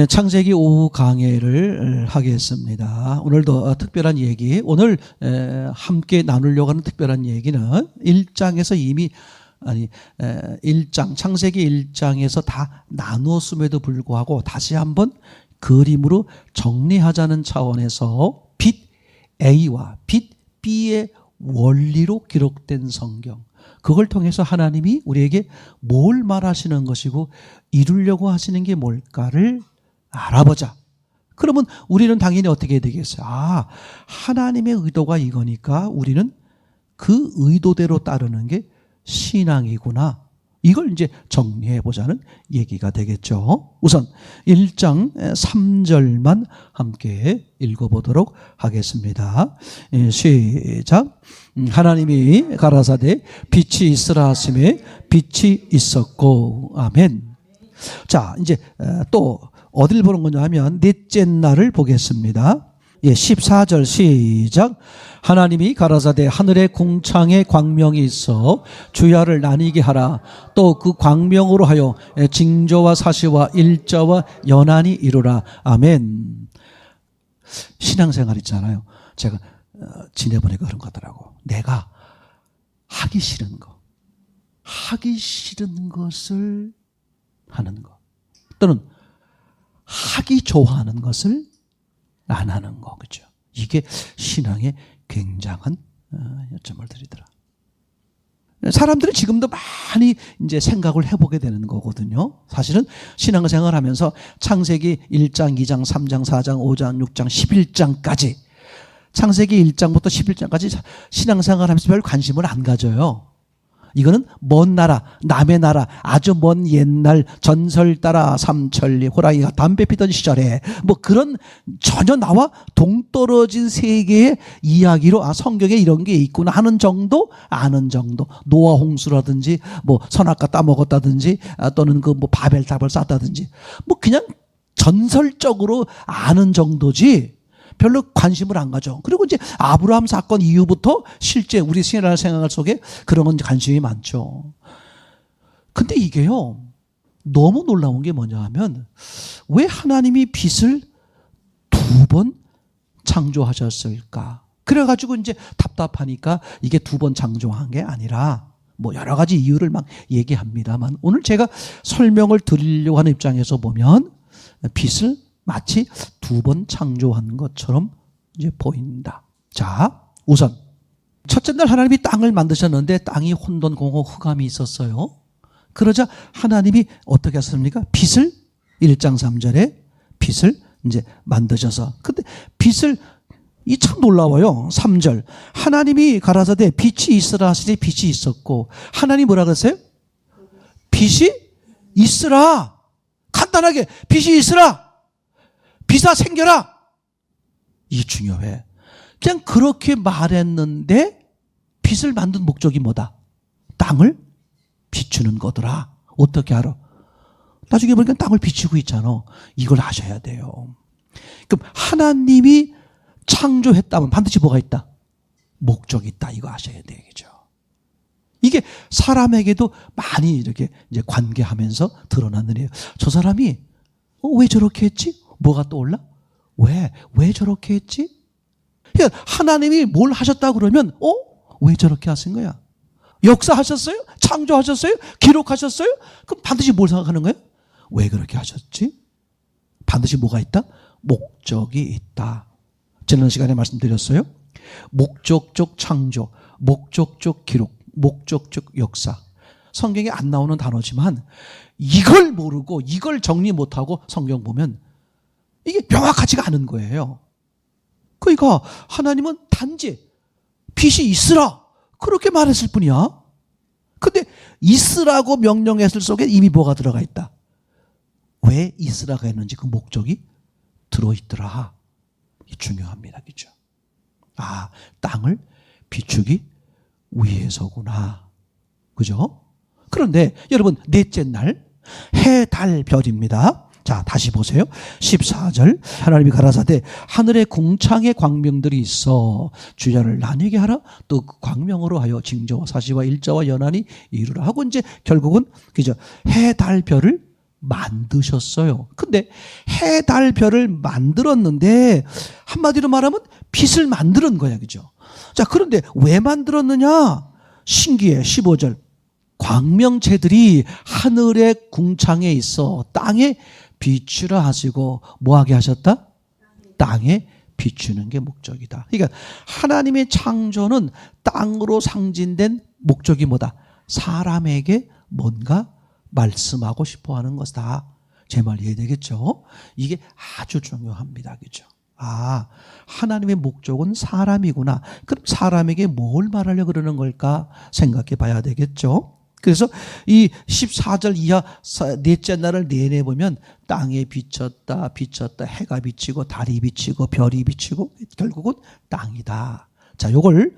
창세기 오후 강해를 하겠습니다. 오늘도 특별한 얘기, 오늘 함께 나누려고 하는 특별한 얘기는 1장에서 이미 창세기 1장에서 다 나누었음에도 불구하고 다시 한번 그림으로 정리하자는 차원에서 빛 A와 빛 B의 원리로 기록된 성경, 그걸 통해서 하나님이 우리에게 뭘 말하시는 것이고 이루려고 하시는 게 뭘까를 알아보자. 그러면 우리는 당연히 어떻게 되겠어요? 하나님의 의도가 이거니까 우리는 그 의도대로 따르는 게 신앙이구나. 이걸 이제 정리해 보자는 얘기가 되겠죠. 우선 1장 3절만 함께 읽어보도록 하겠습니다. 시작. 하나님이 가라사대 빛이 있으라 하시매 빛이 있었고. 아멘. 자, 이제 또 어딜 보는 거냐 하면 넷째 날을 보겠습니다. 14절 시작. 하나님이 가라사대 하늘의 궁창에 광명이 있어 주야를 나뉘게 하라. 또 그 광명으로 하여 징조와 사시와 일자와 연한이 이루라. 아멘. 신앙생활 있잖아요. 제가 지내보니까 그런 거더라고. 내가 하기 싫은 것을 하는 거, 또는 하기 좋아하는 것을 안 하는 거, 그죠? 이게 신앙의 굉장한 요점을 드리더라. 사람들이 지금도 많이 이제 생각을 해보게 되는 거거든요. 사실은 신앙생활 하면서 창세기 1장, 2장, 3장, 4장, 5장, 6장, 11장까지, 창세기 1장부터 11장까지 신앙생활 하면서 별 관심을 안 가져요. 이거는 먼 나라, 남의 나라, 아주 먼 옛날 전설 따라 삼천리 호랑이가 담배 피던 시절에 뭐 그런 전혀 나와 동떨어진 세계의 이야기로 성경에 이런 게 있구나 하는 정도, 아는 정도. 노아 홍수라든지 뭐 선악과 따먹었다든지 또는 그 뭐 바벨탑을 쌓았다든지 뭐 그냥 전설적으로 아는 정도지 별로 관심을 안 가져. 그리고 이제 아브라함 사건 이후부터 실제 우리 신앙생활 속에 그런 건 관심이 많죠. 근데 이게요, 너무 놀라운 게 뭐냐 하면, 왜 하나님이 빛을 2번 창조하셨을까? 그래가지고 이제 답답하니까 이게 2번 창조한 게 아니라 뭐 여러 가지 이유를 막 얘기합니다만, 오늘 제가 설명을 드리려고 하는 입장에서 보면 빛을 마치 2번 창조한 것처럼 이제 보인다. 자, 우선 첫째 날 하나님이 땅을 만드셨는데 땅이 혼돈공허 흑암이 있었어요. 그러자 하나님이 어떻게 하셨습니까? 빛을 1장 3절에 빛을 이제 만드셔서, 근데 빛을 이 참 놀라워요. 3절 하나님이 가라사대 빛이 있으라 하시니 빛이 있었고, 하나님 뭐라 그랬어요? 빛이 있으라. 간단하게 빛이 있으라. 빛아 생겨라. 이게 중요해. 그냥 그렇게 말했는데 빛을 만든 목적이 뭐다? 땅을 비추는 거더라. 어떻게 알아? 나중에 보니까 땅을 비추고 있잖아. 이걸 아셔야 돼요. 그럼 하나님이 창조했다면 반드시 뭐가 있다? 목적이 있다. 이거 아셔야 되겠죠. 이게 사람에게도 많이 이렇게 이제 관계하면서 드러나는 일이에요. 저 사람이 왜 저렇게 했지? 뭐가 떠올라? 왜 저렇게 했지? 그러니까 하나님이 뭘 하셨다 그러면 왜 저렇게 하신 거야? 역사하셨어요? 창조하셨어요? 기록하셨어요? 그럼 반드시 뭘 생각하는 거예요? 왜 그렇게 하셨지? 반드시 뭐가 있다? 목적이 있다. 지난 시간에 말씀드렸어요. 목적적 창조, 목적적 기록, 목적적 역사. 성경에 안 나오는 단어지만 이걸 모르고 이걸 정리 못하고 성경 보면 이게 명확하지가 않은 거예요. 그러니까 하나님은 단지 빛이 있으라 그렇게 말했을 뿐이야. 근데 있으라고 명령했을 속에 이미 뭐가 들어가 있다? 왜 있으라고 했는지 그 목적이 들어있더라. 이게 중요합니다. 그죠? 땅을 비추기 위해서구나. 그죠? 그런데 여러분, 넷째 날 해, 달, 별입니다. 자, 다시 보세요. 14절 하나님이 가라사대 하늘의 궁창에 광명들이 있어 주야를 나뉘게 하라. 또 그 광명으로 하여 징조와 사시와 일자와 연한이 이루라 하고, 이제 결국은 그죠, 해, 달, 별을 만드셨어요. 근데 해, 달, 별을 만들었는데 한마디로 말하면 빛을 만드는 거야. 그죠? 자, 그런데 왜 만들었느냐? 신기해. 15절. 광명체들이 하늘의 궁창에 있어 땅에 비추라 하시고 뭐하게 하셨다? 땅에 비추는 게 목적이다. 그러니까 하나님의 창조는 땅으로 상징된 목적이 뭐다? 사람에게 뭔가 말씀하고 싶어 하는 것이다. 제 말 이해되겠죠? 이게 아주 중요합니다. 그죠? 아, 하나님의 목적은 사람이구나. 그럼 사람에게 뭘 말하려고 그러는 걸까 생각해 봐야 되겠죠? 그래서 이 14절 이하 넷째 날을 내내 보면 땅에 비쳤다, 비쳤다, 해가 비치고 달이 비치고 별이 비치고 결국은 땅이다. 자, 요걸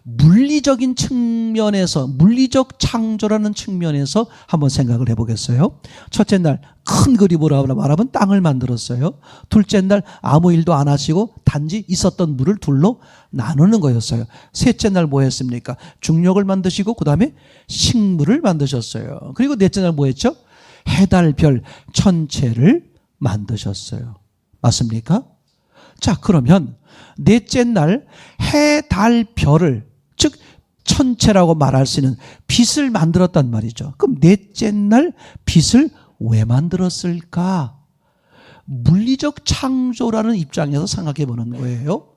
물리적인 측면에서, 물리적 창조라는 측면에서 한번 생각을 해보겠어요. 첫째 날 큰 그림으로 말하면 땅을 만들었어요. 둘째 날 아무 일도 안 하시고 단지 있었던 물을 둘로 나누는 거였어요. 셋째 날 뭐 했습니까? 중력을 만드시고 그 다음에 식물을 만드셨어요. 그리고 넷째 날 뭐 했죠? 해, 달, 별, 천체를 만드셨어요. 맞습니까? 자, 그러면 넷째 날 해, 달, 별을, 즉 천체라고 말할 수 있는 빛을 만들었단 말이죠. 그럼 넷째 날 빛을 왜 만들었을까? 물리적 창조라는 입장에서 생각해 보는 거예요.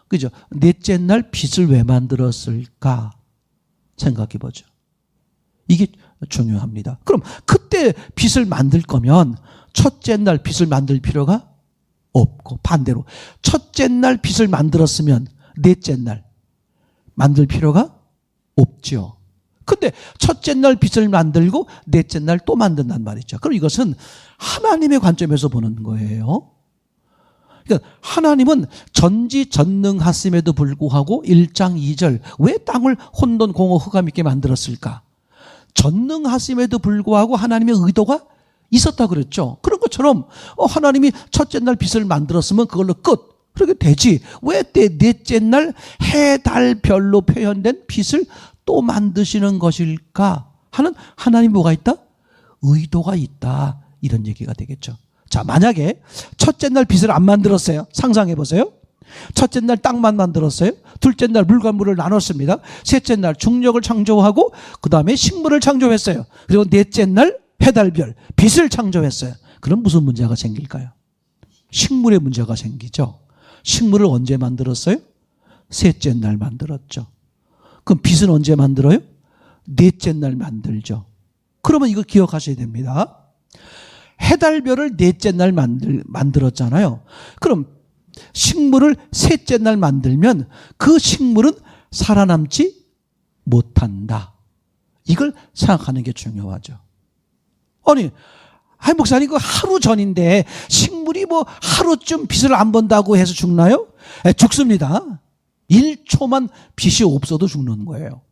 그죠? 넷째 날 빛을 왜 만들었을까? 생각해 보죠. 이게 중요합니다. 그럼 그때 빛을 만들 거면 첫째 날 빛을 만들 필요가 없고, 반대로 첫째 날 빛을 만들었으면 넷째 날 만들 필요가 없죠. 근데 첫째 날 빛을 만들고 넷째 날 또 만든단 말이죠. 그럼 이것은 하나님의 관점에서 보는 거예요. 그러니까 하나님은 전지전능하심에도 불구하고 1장 2절 왜 땅을 혼돈 공허 흑암 있게 만들었을까? 전능하심에도 불구하고 하나님의 의도가 있었다 그랬죠. 그런 것처럼 하나님이 첫째 날 빛을 만들었으면 그걸로 끝. 그렇게 되지. 왜 넷째 날 해, 달, 별로 표현된 빛을 또 만드시는 것일까 하는 하나님 뭐가 있다? 의도가 있다. 이런 얘기가 되겠죠. 자, 만약에 첫째 날 빛을 안 만들었어요. 상상해 보세요. 첫째 날 땅만 만들었어요. 둘째 날 물과 물을 나눴습니다. 셋째 날 중력을 창조하고 그 다음에 식물을 창조했어요. 그리고 넷째 날 해달별 빛을 창조했어요. 그럼 무슨 문제가 생길까요? 식물의 문제가 생기죠. 식물을 언제 만들었어요? 셋째 날 만들었죠. 그럼 빛은 언제 만들어요? 넷째 날 만들죠. 그러면 이거 기억하셔야 됩니다. 해달별을 넷째 날 만들었잖아요. 그럼 식물을 셋째 날 만들면 그 식물은 살아남지 못한다. 이걸 생각하는 게 중요하죠. 아니, 목사님, 그 하루 전인데 식물이 뭐 하루쯤 빛을 안 본다고 해서 죽나요? 죽습니다. 1초만 빛이 없어도 죽는 거예요.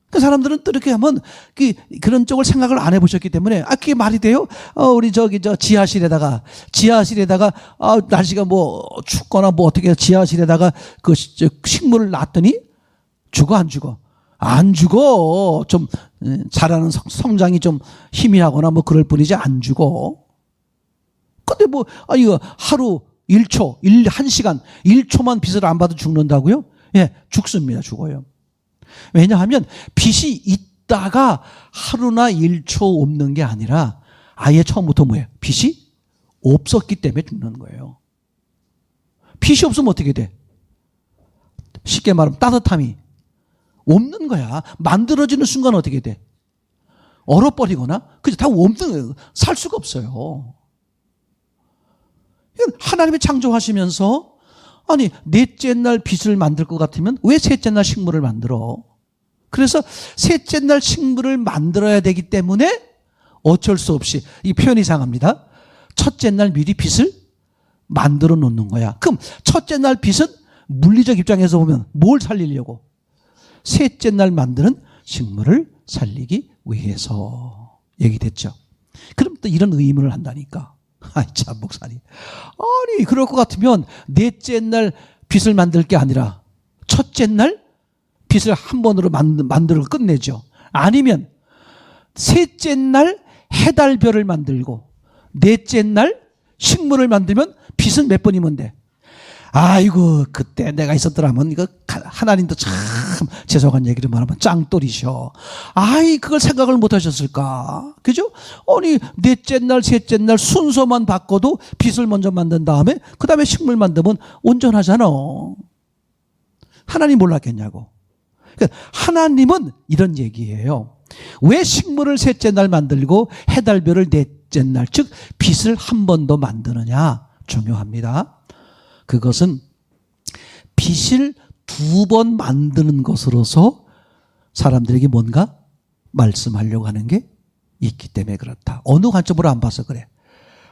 그 사람들은 또 이렇게 하면 그런 쪽을 생각을 안 해보셨기 때문에 그게 말이 돼요? 우리 지하실에다가 날씨가 뭐 춥거나 뭐 어떻게 지하실에다가 그 식물을 놨더니 죽어 안 죽어? 안 죽어. 좀 자라는 성장이 좀 희미하거나 뭐 그럴 뿐이지 안 죽어. 근데 뭐 이거 하루 1초, 1시간, 1초만 빛을 안 받아 죽는다고요? 예, 죽습니다. 죽어요. 왜냐하면 빛이 있다가 하루나 1초 없는 게 아니라 아예 처음부터 뭐예요? 빛이 없었기 때문에 죽는 거예요. 빛이 없으면 어떻게 돼? 쉽게 말하면 따뜻함이 없는 거야. 만들어지는 순간 어떻게 돼? 얼어버리거나 그죠? 다 없는 거예요. 살 수가 없어요. 하나님이 창조하시면서 넷째 날 빛을 만들 것 같으면 왜 셋째 날 식물을 만들어? 그래서 셋째 날 식물을 만들어야 되기 때문에 어쩔 수 없이, 이 표현이 이상합니다. 첫째 날 미리 빛을 만들어 놓는 거야. 그럼 첫째 날 빛은 물리적 입장에서 보면 뭘 살리려고? 셋째 날 만드는 식물을 살리기 위해서 얘기됐죠. 그럼 또 이런 의문을 한다니까. 참 목사님. 그럴 것 같으면 넷째 날 빛을 만들 게 아니라 첫째 날 빛을 한 번으로 만들어 끝내죠. 아니면 셋째 날 해달별을 만들고 넷째 날 식물을 만들면 빛은 몇 번이면 돼? 아이고 그때 내가 있었더라면 이거 하나님도 참 죄송한 얘기를 말하면 짱돌이셔. 아이 그걸 생각을 못 하셨을까? 그죠? 아니 넷째 날 셋째 날 순서만 바꿔도 빛을 먼저 만든 다음에 그 다음에 식물 만들면 온전하잖아. 하나님 몰랐겠냐고. 그러니까 하나님은 이런 얘기예요. 왜 식물을 셋째 날 만들고 해달별을 넷째 날, 즉 빛을 한 번 더 만드느냐? 중요합니다. 그것은 빛을 두 번 만드는 것으로서 사람들에게 뭔가 말씀하려고 하는 게 있기 때문에 그렇다. 어느 관점으로 안 봐서 그래?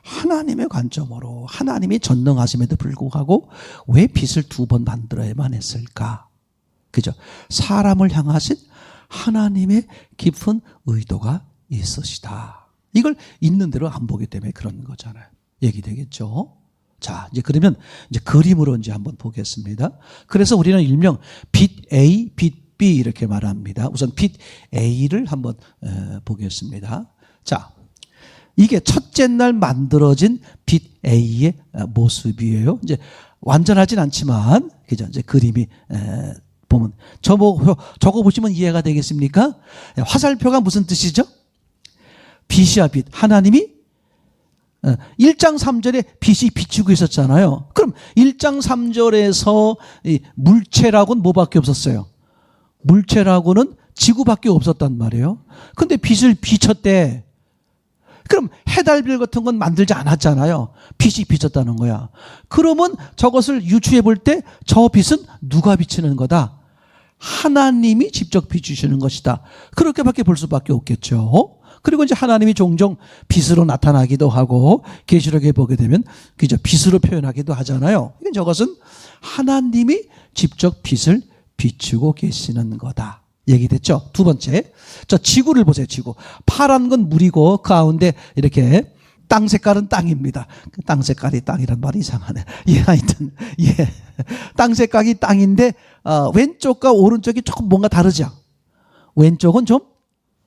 하나님의 관점으로. 하나님이 전능하심에도 불구하고 왜 빛을 두 번 만들어야만 했을까? 그죠? 사람을 향하신 하나님의 깊은 의도가 있으시다. 이걸 있는 대로 안 보기 때문에 그런 거잖아요. 얘기되겠죠? 자, 이제 그러면 이제 그림으로 이제 한번 보겠습니다. 그래서 우리는 일명 빛 A, 빛 B 이렇게 말합니다. 우선 빛 A를 한번 보겠습니다. 자, 이게 첫째 날 만들어진 빛 A의 모습이에요. 이제 완전하진 않지만, 그죠? 이제 그림이 보면 저거 보시면 이해가 되겠습니까? 화살표가 무슨 뜻이죠? 빛이야 빛. 하나님이 1장 3절에 빛이 비추고 있었잖아요. 그럼 1장 3절에서 물체라고는 뭐밖에 없었어요? 물체라고는 지구밖에 없었단 말이에요. 근데 빛을 비췄대. 그럼 해달별 같은 건 만들지 않았잖아요. 빛이 비쳤다는 거야. 그러면 저것을 유추해 볼 때 저 빛은 누가 비치는 거다? 하나님이 직접 비추시는 것이다. 그렇게밖에 볼 수밖에 없겠죠. 그리고 이제 하나님이 종종 빛으로 나타나기도 하고 계시록에 보게 되면 그죠? 빛으로 표현하기도 하잖아요. 저것은 하나님이 직접 빛을 비추고 계시는 거다. 얘기됐죠? 두 번째, 저 지구를 보세요. 지구. 파란 건 물이고 그 가운데 이렇게 땅 색깔은 땅입니다. 땅 색깔이 땅이란 말이 이상하네. 예, 하여튼 예, 땅 색깔이 땅인데 왼쪽과 오른쪽이 조금 뭔가 다르죠. 왼쪽은 좀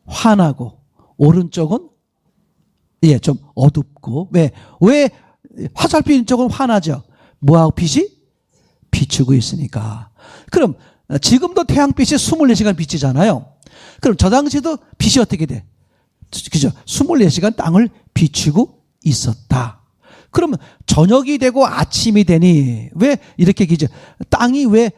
환하고 오른쪽은 예, 좀 어둡고 왜 화살표 쪽은 환하죠. 뭐하고 빛이 비추고 있으니까. 그럼 지금도 태양빛이 24시간 비치잖아요. 그럼 저 당시에도 빛이 어떻게 돼? 그죠? 24시간 땅을 비추고 있었다. 그러면 저녁이 되고 아침이 되니 왜 이렇게 기죠? 땅이 왜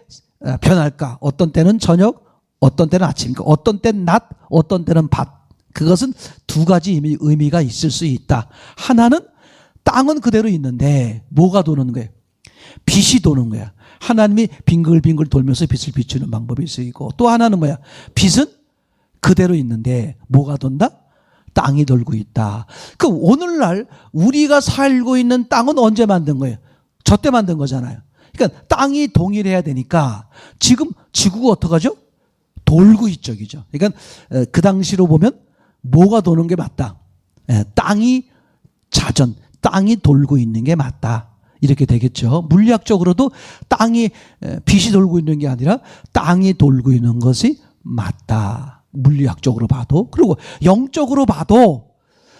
변할까? 어떤 때는 저녁, 어떤 때는 아침이니까 어떤 때는 낮, 어떤 때는 밤. 그것은 두 가지 의미가 있을 수 있다. 하나는 땅은 그대로 있는데 뭐가 도는 거예요? 빛이 도는 거야. 하나님이 빙글빙글 돌면서 빛을 비추는 방법이 있고 또 하나는 뭐야? 빛은 그대로 있는데 뭐가 돈다? 땅이 돌고 있다. 그 오늘날 우리가 살고 있는 땅은 언제 만든 거예요? 저 때 만든 거잖아요. 그러니까 땅이 동일해야 되니까 지금 지구가 어떡하죠? 돌고 있죠. 그죠? 그러니까 그 당시로 보면 뭐가 도는 게 맞다? 땅이 땅이 돌고 있는 게 맞다. 이렇게 되겠죠. 물리학적으로도 땅이 빛이 돌고 있는 게 아니라 땅이 돌고 있는 것이 맞다. 물리학적으로 봐도. 그리고 영적으로 봐도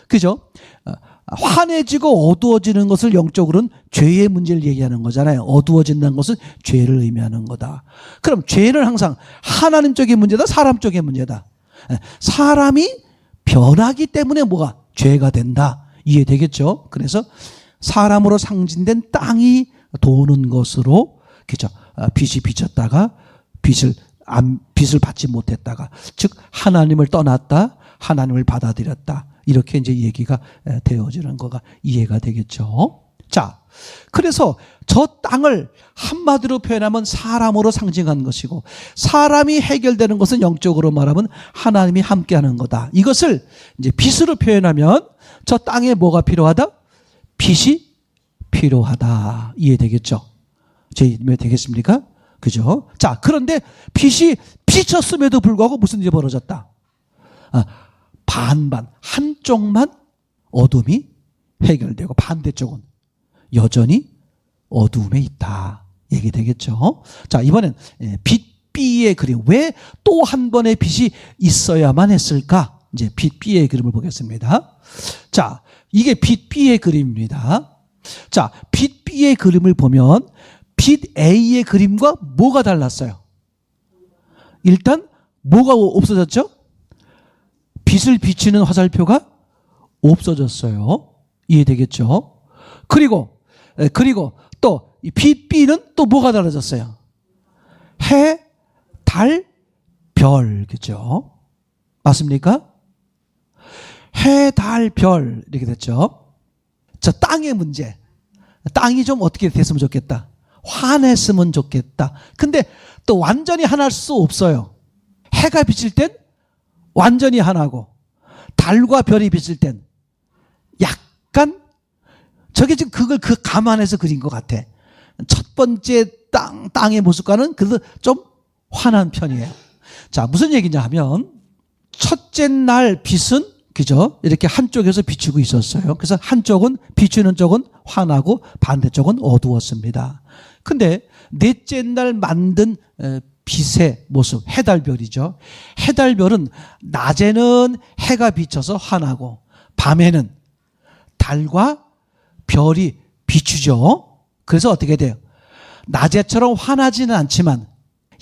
그죠? 환해지고 어두워지는 것을 영적으로는 죄의 문제를 얘기하는 거잖아요. 어두워진다는 것은 죄를 의미하는 거다. 그럼 죄는 항상 하나님 쪽의 문제다, 사람 쪽의 문제다. 사람이 변하기 때문에 뭐가 죄가 된다. 이해되겠죠? 그래서 사람으로 상징된 땅이 도는 것으로 그죠? 빛이 비쳤다가 빛을 받지 못했다가 즉 하나님을 떠났다, 하나님을 받아들였다. 이렇게 이제 얘기가 되어지는 거가 이해가 되겠죠. 자, 그래서 저 땅을 한마디로 표현하면 사람으로 상징한 것이고 사람이 해결되는 것은 영적으로 말하면 하나님이 함께하는 거다. 이것을 이제 빛으로 표현하면 저 땅에 뭐가 필요하다? 빛이 필요하다. 이해되겠죠? 제 이해 되겠습니까? 그죠? 자, 그런데 빛이 비쳤음에도 불구하고 무슨 일이 벌어졌다? 반반, 한쪽만 어둠이 해결되고 반대쪽은 여전히 어두움에 있다. 얘기되겠죠? 자, 이번엔 빛 B의 그림. 왜 또 한 번의 빛이 있어야만 했을까? 이제 빛 B의 그림을 보겠습니다. 자, 이게 빛 B의 그림입니다. 자, 빛 B의 그림을 보면 빛 A의 그림과 뭐가 달랐어요? 일단 뭐가 없어졌죠? 빛을 비추는 화살표가 없어졌어요. 이해되겠죠? 그리고 또 빛 B는 또 뭐가 달라졌어요? 해, 달, 별, 그죠? 맞습니까? 해, 달, 별 이렇게 됐죠. 자, 땅의 문제. 땅이 좀 어떻게 됐으면 좋겠다. 환했으면 좋겠다. 근데 또 완전히 환할 수 없어요. 해가 비칠 땐 완전히 환하고 달과 별이 비칠 땐 약간 저게 지금 그걸 감안해서 그린 것 같아. 첫 번째 땅의 모습과는 그래도 좀 환한 편이에요. 자, 무슨 얘기냐 하면 첫째 날 빛은 그죠? 이렇게 한쪽에서 비추고 있었어요. 그래서 한쪽은 비추는 쪽은 환하고 반대쪽은 어두웠습니다. 근데 넷째 날 만든 빛의 모습, 해달별이죠. 해달별은 낮에는 해가 비쳐서 환하고 밤에는 달과 별이 비추죠. 그래서 어떻게 돼요? 낮에처럼 환하지는 않지만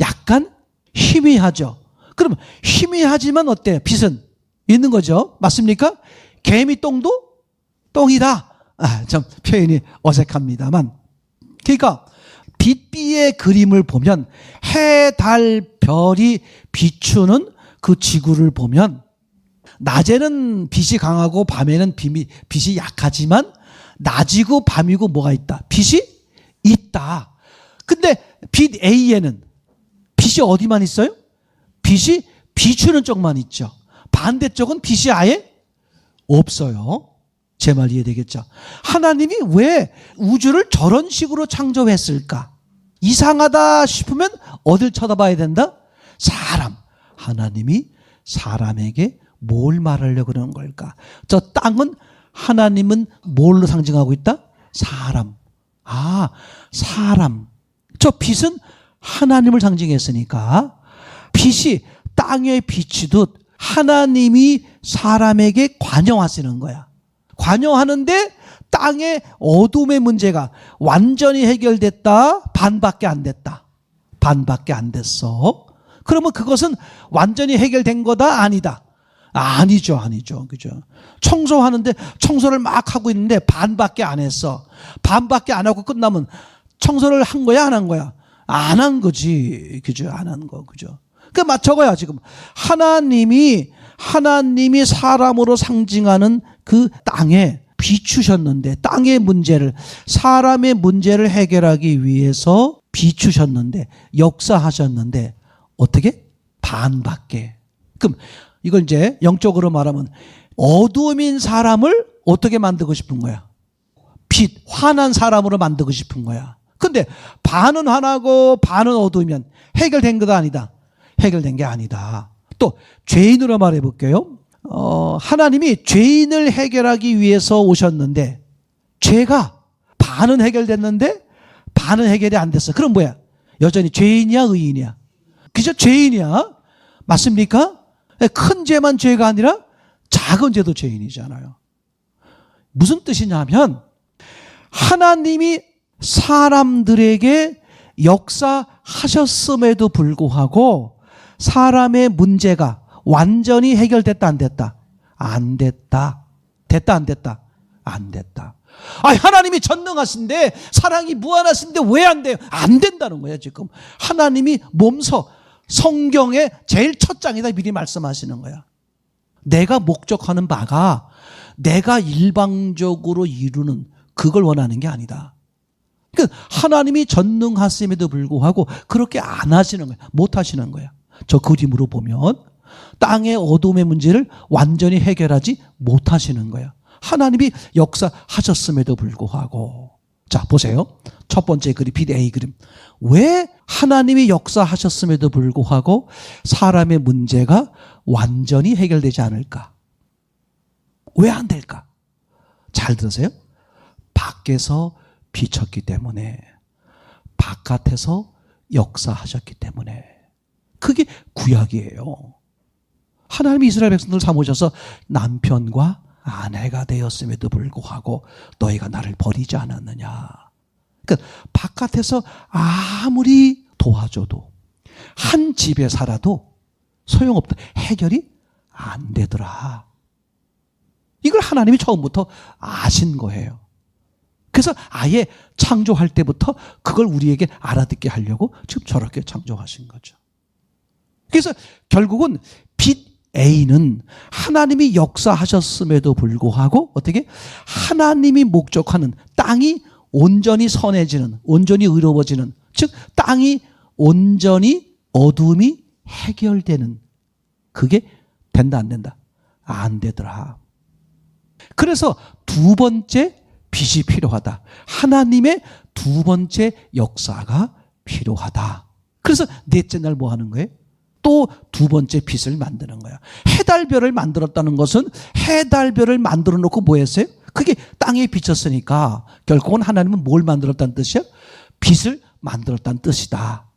약간 희미하죠. 그럼 희미하지만 어때요? 빛은 있는 거죠. 맞습니까? 개미 똥도 똥이다. 좀 표현이 어색합니다만. 그러니까 빛 B의 그림을 보면 해, 달, 별이 비추는 그 지구를 보면 낮에는 빛이 강하고 밤에는 빛이 약하지만 낮이고 밤이고 뭐가 있다? 빛이 있다. 근데 빛 A에는 빛이 어디만 있어요? 빛이 비추는 쪽만 있죠. 반대쪽은 빛이 아예 없어요. 제 말 이해되겠죠? 하나님이 왜 우주를 저런 식으로 창조했을까? 이상하다 싶으면 어딜 쳐다봐야 된다? 사람. 하나님이 사람에게 뭘 말하려고 그러는 걸까? 저 땅은 하나님은 뭘로 상징하고 있다? 사람. 사람. 저 빛은 하나님을 상징했으니까 빛이 땅에 비치듯 하나님이 사람에게 관여하시는 거야. 관여하는데 땅의 어둠의 문제가 완전히 해결됐다? 반밖에 안 됐다? 반밖에 안 됐어. 그러면 그것은 완전히 해결된 거다? 아니다? 아니죠. 그죠? 청소하는데 청소를 막 하고 있는데 반밖에 안 했어. 반밖에 안 하고 끝나면 청소를 한 거야? 안 한 거야? 안 한 거지. 그죠? 안 한 거. 그죠? 그러니까 저거야, 지금. 하나님이 사람으로 상징하는 그 땅에 비추셨는데, 땅의 문제를, 사람의 문제를 해결하기 위해서 비추셨는데, 역사하셨는데, 어떻게? 반밖에. 그럼 이걸 이제 영적으로 말하면 어둠인 사람을 어떻게 만들고 싶은 거야? 빛, 환한 사람으로 만들고 싶은 거야. 근데 반은 환하고 반은 어두우면 해결된 거다 아니다? 해결된 게 아니다. 또 죄인으로 말해 볼게요. 하나님이 죄인을 해결하기 위해서 오셨는데 죄가 반은 해결됐는데 반은 해결이 안 됐어. 그럼 뭐야? 여전히 죄인이야, 의인이야? 그저 죄인이야. 맞습니까? 큰 죄만 죄가 아니라 작은 죄도 죄인이잖아요. 무슨 뜻이냐면 하나님이 사람들에게 역사하셨음에도 불구하고 사람의 문제가 완전히 해결됐다 안 됐다? 안 됐다. 됐다 안 됐다? 안 됐다. 하나님이 전능하신데 사랑이 무한하신데 왜 안 돼요? 안 된다는 거예요. 지금 하나님이 몸서 성경의 제일 첫 장에다 미리 말씀하시는 거야. 내가 목적하는 바가 내가 일방적으로 이루는 그걸 원하는 게 아니다. 그러니까 하나님이 전능하심에도 불구하고 그렇게 안 하시는 거야. 못 하시는 거야. 저 그림으로 보면 땅의 어둠의 문제를 완전히 해결하지 못하시는 거야. 하나님이 역사하셨음에도 불구하고. 자, 보세요. 첫 번째 그림, 빛 A 그림. 왜 하나님이 역사하셨음에도 불구하고 사람의 문제가 완전히 해결되지 않을까? 왜 안 될까? 잘 들으세요. 밖에서 비쳤기 때문에, 바깥에서 역사하셨기 때문에. 그게 구약이에요. 하나님이 이스라엘 백성들을 삼으셔서 남편과 아내가 되었음에도 불구하고 너희가 나를 버리지 않았느냐. 그러니까 바깥에서 아무리 도와줘도 한 집에 살아도 소용없다. 해결이 안 되더라. 이걸 하나님이 처음부터 아신 거예요. 그래서 아예 창조할 때부터 그걸 우리에게 알아듣게 하려고 지금 저렇게 창조하신 거죠. 그래서 결국은 빛 A는 하나님이 역사하셨음에도 불구하고 어떻게 하나님이 목적하는 땅이 온전히 선해지는, 온전히 의로워지는, 즉 땅이 온전히 어둠이 해결되는, 그게 된다 안 된다? 안 되더라. 그래서 두 번째 빛이 필요하다. 하나님의 두 번째 역사가 필요하다. 그래서 넷째 날 뭐 하는 거예요? 또 두 번째 빛을 만드는 거야. 해달별을 만들었다는 것은 해달별을 만들어 놓고 뭐 했어요? 그게 땅에 비쳤으니까 결국은 하나님은 뭘 만들었다는 뜻이야? 빛을 만들었다는 뜻이다.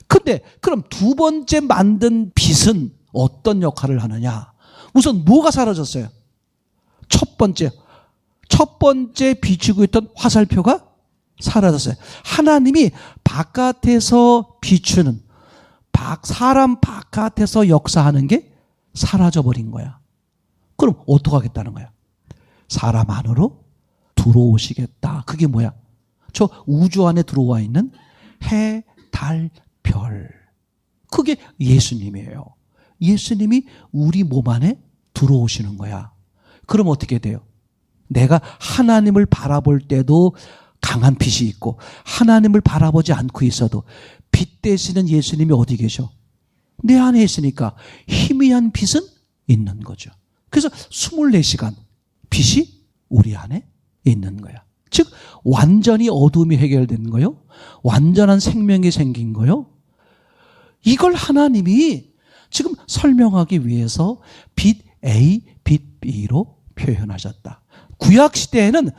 근데 그럼 두 번째 만든 빛은 어떤 역할을 하느냐? 우선 뭐가 사라졌어요? 첫 번째 비추고 있던 화살표가 사라졌어요. 하나님이 바깥에서 비추는, 사람 바깥에서 역사하는 게 사라져버린 거야. 그럼 어떻게 하겠다는 거야? 사람 안으로 들어오시겠다. 그게 뭐야? 저 우주 안에 들어와 있는 해, 달, 별. 그게 예수님이에요. 예수님이 우리 몸 안에 들어오시는 거야. 그럼 어떻게 돼요? 내가 하나님을 바라볼 때도 강한 빛이 있고 하나님을 바라보지 않고 있어도 빛 되시는 예수님이 어디 계셔? 내 안에 있으니까 희미한 빛은 있는 거죠. 그래서 24시간 빛이 우리 안에 있는 거야. 즉 완전히 어둠이 해결된 거요. 완전한 생명이 생긴 거요. 이걸 하나님이 지금 설명하기 위해서 빛 A, 빛 B로 표현하셨다. 구약 시대에는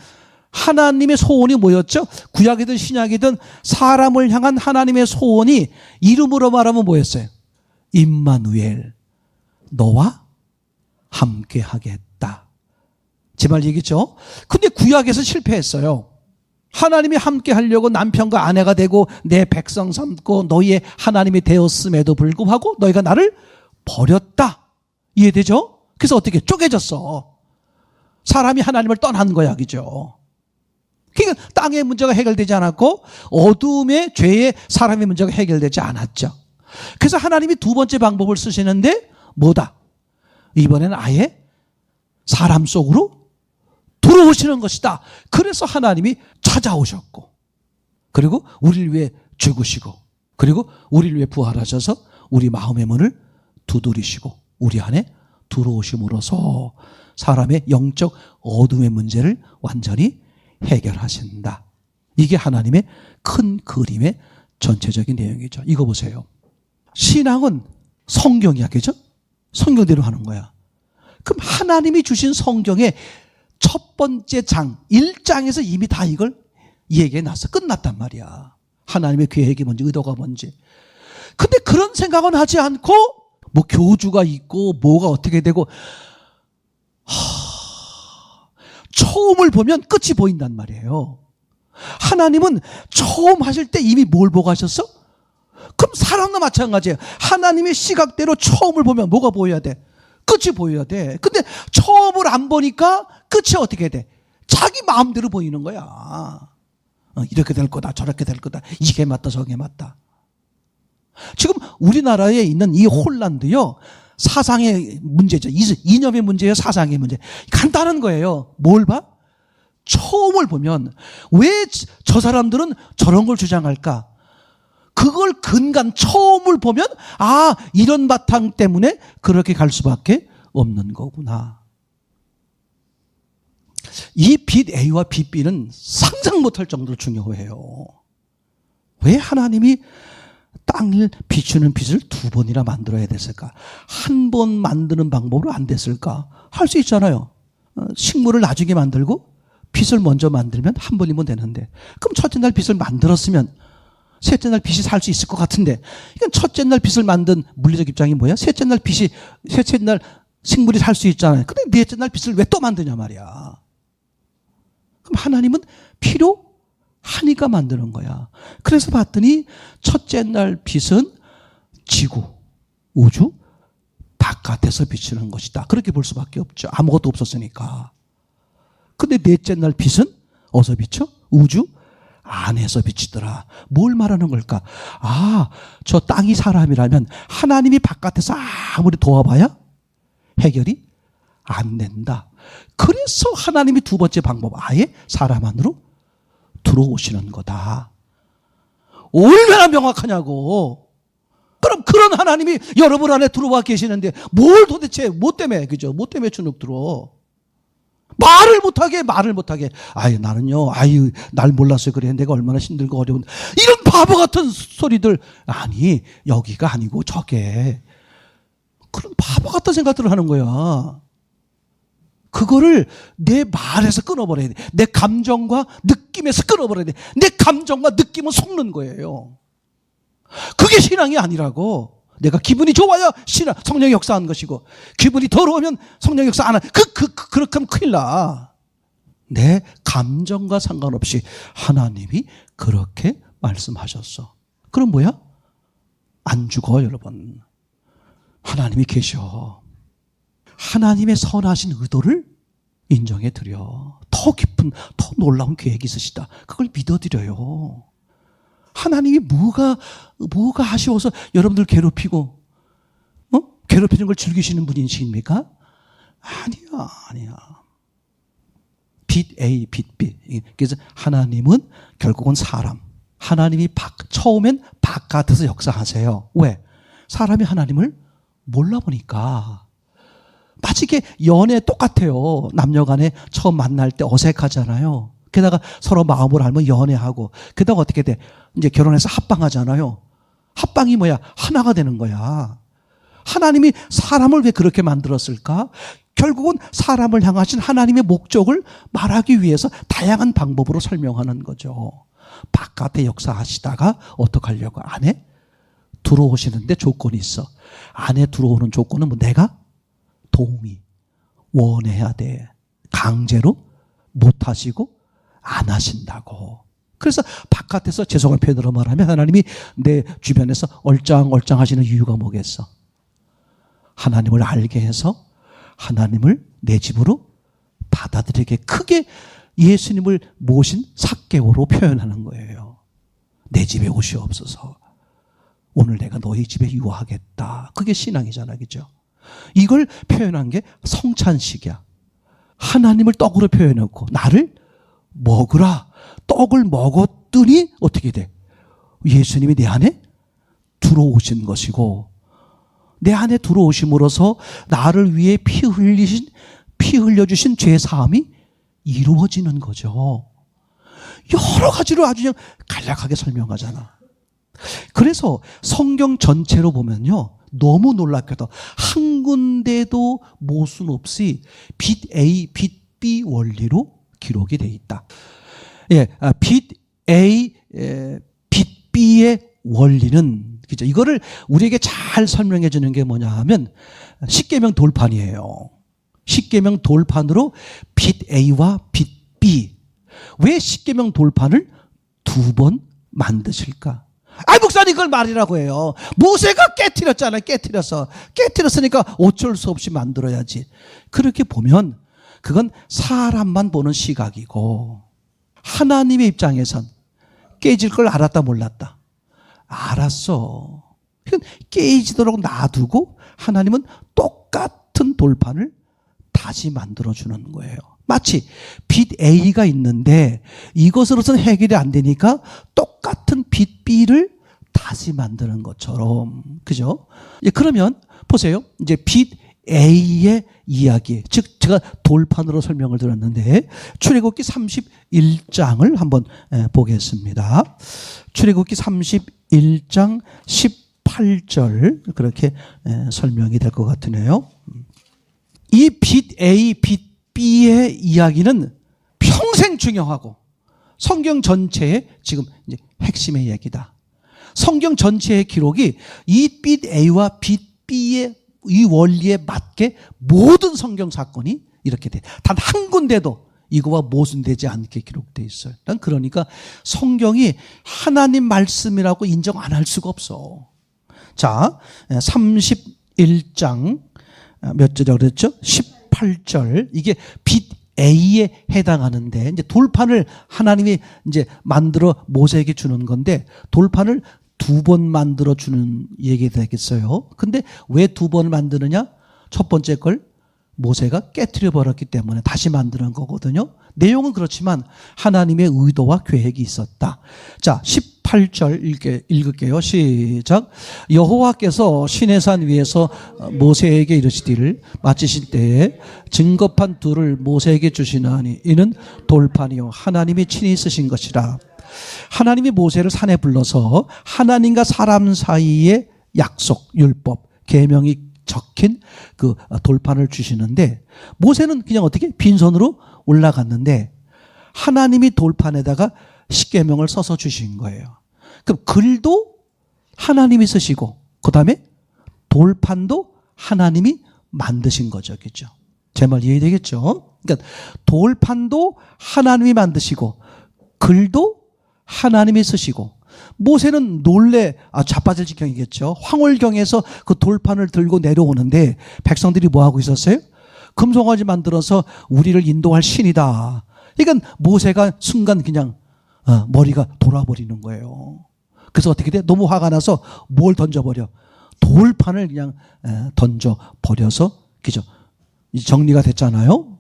하나님의 소원이 뭐였죠? 구약이든 신약이든 사람을 향한 하나님의 소원이 이름으로 말하면 뭐였어요? 임마누엘, 너와 함께 하겠다. 제 말 얘기죠? 근데 구약에서 실패했어요. 하나님이 함께 하려고 남편과 아내가 되고 내 백성 삼고 너희의 하나님이 되었음에도 불구하고 너희가 나를 버렸다. 이해되죠? 그래서 어떻게 쪼개졌어. 사람이 하나님을 떠난 거야, 그죠? 그러니까 땅의 문제가 해결되지 않았고 어둠의 죄의 사람의 문제가 해결되지 않았죠. 그래서 하나님이 두 번째 방법을 쓰시는데 뭐다? 이번에는 아예 사람 속으로 들어오시는 것이다. 그래서 하나님이 찾아오셨고 그리고 우리를 위해 죽으시고 그리고 우리를 위해 부활하셔서 우리 마음의 문을 두드리시고 우리 안에 들어오심으로써 사람의 영적 어둠의 문제를 완전히 해결하신다. 이게 하나님의 큰 그림의 전체적인 내용이죠. 이거 보세요. 신앙은 성경이야, 그죠? 성경대로 하는 거야. 그럼 하나님이 주신 성경의 첫 번째 장, 1장에서 이미 다 이걸 얘기해 놨어. 끝났단 말이야. 하나님의 계획이 뭔지, 의도가 뭔지. 근데 그런 생각은 하지 않고 뭐 교주가 있고 뭐가 어떻게 되고 처음을 보면 끝이 보인단 말이에요. 하나님은 처음 하실 때 이미 뭘 보고 하셨어? 그럼 사람도 마찬가지예요. 하나님의 시각대로 처음을 보면 뭐가 보여야 돼? 끝이 보여야 돼. 근데 처음을 안 보니까 끝이 어떻게 돼? 자기 마음대로 보이는 거야. 이렇게 될 거다, 저렇게 될 거다, 이게 맞다, 저게 맞다. 지금 우리나라에 있는 이 혼란도요, 사상의 문제죠. 이념의 문제예요, 사상의 문제. 간단한 거예요. 뭘 봐? 처음을 보면 왜 저 사람들은 저런 걸 주장할까? 그걸 근간 처음을 보면 아, 이런 바탕 때문에 그렇게 갈 수밖에 없는 거구나. 이 빛 A와 빛 B는 상상 못할 정도로 중요해요. 왜 하나님이 땅을 비추는 빛을 두 번이나 만들어야 됐을까? 한 번 만드는 방법으로 안 됐을까? 할 수 있잖아요. 식물을 나중에 만들고 빛을 먼저 만들면 한 번이면 되는데, 그럼 첫째 날 빛을 만들었으면 셋째 날 빛이 살 수 있을 것 같은데, 이건 첫째 날 빛을 만든 물리적 입장이 뭐야? 셋째 날 식물이 살 수 있잖아요. 근데 넷째 날 빛을 왜 또 만드냐 말이야. 그럼 하나님은 필요하니까 만드는 거야. 그래서 봤더니 첫째 날 빛은 지구, 우주, 바깥에서 비치는 것이다. 그렇게 볼 수밖에 없죠. 아무것도 없었으니까. 근데 넷째 날 빛은 어디서 비쳐? 우주 안에서 비치더라. 뭘 말하는 걸까? 아, 저 땅이 사람이라면 하나님이 바깥에서 아무리 도와봐야 해결이 안 된다. 그래서 하나님이 두 번째 방법, 아예 사람 안으로 들어오시는 거다. 얼마나 명확하냐고. 그럼 그런 하나님이 여러분 안에 들어와 계시는데 뭘 도대체 뭐 때문에, 그죠? 뭐 때문에 주눅 들어? 말을 못하게. 아유, 나는요, 날 몰랐어요. 그래. 내가 얼마나 힘들고 어려운. 이런 바보 같은 소리들. 아니, 여기가 아니고 저게. 그런 바보 같은 생각들을 하는 거야. 그거를 내 말에서 끊어버려야 돼. 내 감정과 느낌에서 끊어버려야 돼. 내 감정과 느낌은 속는 거예요. 그게 신앙이 아니라고. 내가 기분이 좋아야 성령이 역사하는 것이고, 기분이 더러우면 성령이 역사 안 하. 그렇게 하면 큰일 나. 내 감정과 상관없이 하나님이 그렇게 말씀하셨어. 그럼 뭐야? 안 죽어, 여러분. 하나님이 계셔. 하나님의 선하신 의도를 인정해 드려. 더 깊은, 더 놀라운 계획이 있으시다. 그걸 믿어드려요. 하나님이 뭐가 아쉬워서 여러분들 괴롭히고, 괴롭히는 걸 즐기시는 분이십니까? 아니야. 빛 A, 빛 B. 그래서 하나님은 결국은 사람. 하나님이 처음엔 바깥에서 역사하세요. 왜? 사람이 하나님을 몰라보니까. 마치 이게 연애 똑같아요. 남녀 간에 처음 만날 때 어색하잖아요. 게다가 서로 마음을 알면 연애하고, 게다가 어떻게 돼? 이제 결혼해서 합방하잖아요. 합방이 뭐야? 하나가 되는 거야. 하나님이 사람을 왜 그렇게 만들었을까? 결국은 사람을 향하신 하나님의 목적을 말하기 위해서 다양한 방법으로 설명하는 거죠. 바깥에 역사하시다가 어떻게 하려고? 안에 들어오시는데 조건이 있어. 안에 들어오는 조건은 뭐 내가 원해야 돼. 강제로 못 하시고 안 하신다고. 그래서 바깥에서 죄송한 표현으로 말하면 하나님이 내 주변에서 얼짱얼짱 하시는 이유가 뭐겠어? 하나님을 알게 해서 하나님을 내 집으로 받아들이게, 크게 예수님을 모신 삭개오로 표현하는 거예요. 내 집에 오시옵소서. 오늘 내가 너희 집에 유하겠다. 그게 신앙이잖아, 그죠? 이걸 표현한 게 성찬식이야. 하나님을 떡으로 표현했고 나를 먹으라. 떡을 먹었더니 어떻게 돼? 예수님이 내 안에 들어오신 것이고, 내 안에 들어오심으로써 나를 위해 피 흘려주신 죄 사함이 이루어지는 거죠. 여러 가지로 아주 그냥 간략하게 설명하잖아. 그래서 성경 전체로 보면요, 너무 놀랍게도 한 군데도 모순 없이 빛 A, 빛 B 원리로 기록이 되어 있다. 예, 빛 A, 빛 B의 원리는, 그죠? 이거를 우리에게 잘 설명해 주는 게 뭐냐 하면 십계명 돌판이에요. 십계명 돌판으로 빛 A와 빛 B. 왜 십계명 돌판을 두 번 만드실까? 목사님 그걸 말이라고 해요. 모세가 깨트렸잖아요. 깨트렸으니까 어쩔 수 없이 만들어야지. 그렇게 보면 그건 사람만 보는 시각이고, 하나님의 입장에선 깨질 걸 알았다 몰랐다? 알았어. 깨지도록 놔두고 하나님은 똑같은 돌판을 다시 만들어주는 거예요. 마치 빛 A가 있는데 이것으로서는 해결이 안 되니까 똑같은 빛 B를 다시 만드는 것처럼, 그죠? 그러면 보세요. 이제 빛 A의 이야기, 즉 제가 돌판으로 설명을 드렸는데 출애굽기 31장을 한번 보겠습니다. 출애굽기 31장 18절 그렇게 설명이 될 것 같으네요. 이 빛 A, 빛 B의 이야기는 평생 중요하고 성경 전체의 지금 이제 핵심의 이야기다. 성경 전체의 기록이 이 빛 A와 빛 B의 이 원리에 맞게 모든 성경 사건이 이렇게 돼. 단 한 군데도 이거와 모순되지 않게 기록되어 있어요. 그러니까 성경이 하나님 말씀이라고 인정 안 할 수가 없어. 자, 31장 몇 절이라고 그랬죠? 18절. 이게 빛 A에 해당하는데, 이제 돌판을 하나님이 이제 만들어 모세에게 주는 건데, 돌판을 2번 만들어 주는 얘기가 되겠어요. 근데 왜 2번을 만드느냐? 첫 번째 걸 모세가 깨트려 버렸기 때문에 다시 만드는 거거든요. 내용은 그렇지만 하나님의 의도와 계획이 있었다. 자, 18절 읽을게요. 시작. 여호와께서 시내산 위에서 모세에게 이르시기를 마치실 때에 증거판 둘을 모세에게 주시나니 이는 돌판이요 하나님이 친히 쓰신 것이라. 하나님이 모세를 산에 불러서 하나님과 사람 사이의 약속, 율법, 계명이 적힌 그 돌판을 주시는데, 모세는 그냥 어떻게 빈손으로 올라갔는데 하나님이 돌판에다가 십계명을 써서 주신 거예요. 그럼 글도 하나님이 쓰시고 그 다음에 돌판도 하나님이 만드신 거죠. 그죠? 제 말 이해되겠죠? 그러니까 돌판도 하나님이 만드시고 글도 하나님이 쓰시고, 모세는 놀래 자빠질 지경이겠죠. 황홀경에서 그 돌판을 들고 내려오는데 백성들이 뭐하고 있었어요? 금송아지 만들어서 우리를 인도할 신이다. 그러니까 모세가 순간 그냥 머리가 돌아버리는 거예요. 그래서 어떻게 돼? 너무 화가 나서 뭘 던져버려? 돌판을 그냥 던져버려서, 그죠? 정리가 됐잖아요.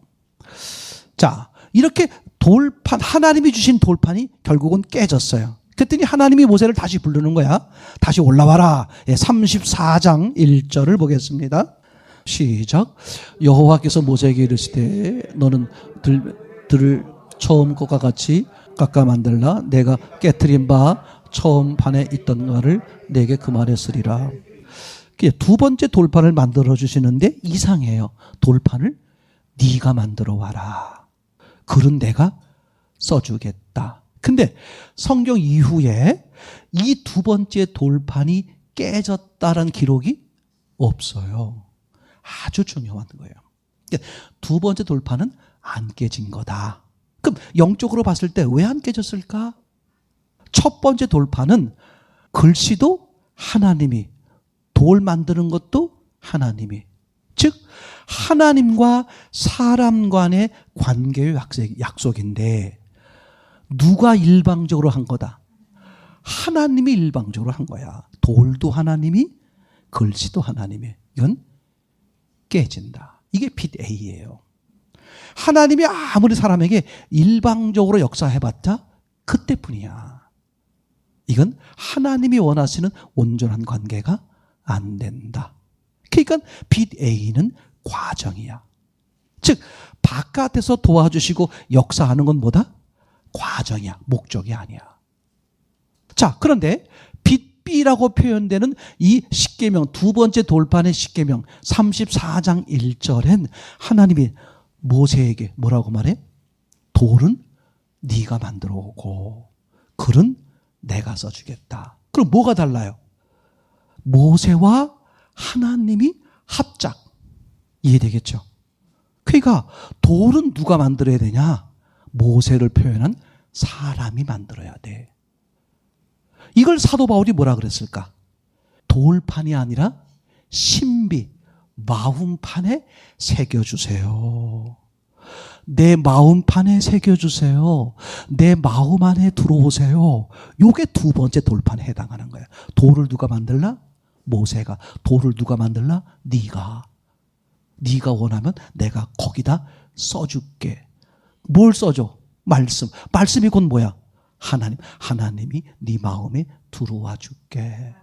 자, 이렇게 돌판, 하나님이 주신 돌판이 결국은 깨졌어요. 그랬더니 하나님이 모세를 다시 부르는 거야. 다시 올라와라. 34장 1절을 보겠습니다. 시작. 여호와께서 모세에게 이르시되 너는 들을 처음 것과 같이 깎아 만들라. 내가 깨트린 바 처음 판에 있던 것을 내게 금하랬으리라. 두 번째 돌판을 만들어 주시는데 이상해요. 돌판을 네가 만들어 와라. 글은 내가 써주겠다. 근데 성경 이후에 이 2번째 돌판이 깨졌다는 기록이 없어요. 아주 중요한 거예요. 2번째 돌판은 안 깨진 거다. 그럼 영적으로 봤을 때 왜 안 깨졌을까? 첫 번째 돌판은 글씨도 하나님이, 돌 만드는 것도 하나님이, 즉 하나님과 사람 간의 관계의 약속인데 누가 일방적으로 한 거다? 하나님이 일방적으로 한 거야. 돌도 하나님이, 글씨도 하나님이. 이건 깨진다. 이게 빛 A예요. 하나님이 아무리 사람에게 일방적으로 역사해봤자 그때뿐이야. 이건 하나님이 원하시는 온전한 관계가 안 된다. 그러니까 빛 A는 과정이야. 즉 바깥에서 도와주시고 역사하는 건 뭐다? 과정이야. 목적이 아니야. 자, 그런데 빛 B라고 표현되는 이 십계명, 2번째 돌판의 십계명 34장 1절엔 하나님이 모세에게 뭐라고 말해? 돌은 네가 만들어 오고 글은 내가 써주겠다. 그럼 뭐가 달라요? 모세와 하나님이 합작. 이해되겠죠? 그러니까 돌은 누가 만들어야 되냐? 모세를 표현한 사람이 만들어야 돼. 이걸 사도 바울이 뭐라 그랬을까? 돌판이 아니라 신비, 마음판에 새겨주세요. 내 마음판에 새겨주세요. 내 마음 안에 들어오세요. 요게 2번째 돌판에 해당하는 거야. 돌을 누가 만들라? 모세가. 돌을 누가 만들라? 네가. 네가 원하면 내가 거기다 써줄게. 뭘 써줘? 말씀. 말씀이 곧 뭐야? 하나님. 하나님이 네 마음에 들어와 줄게.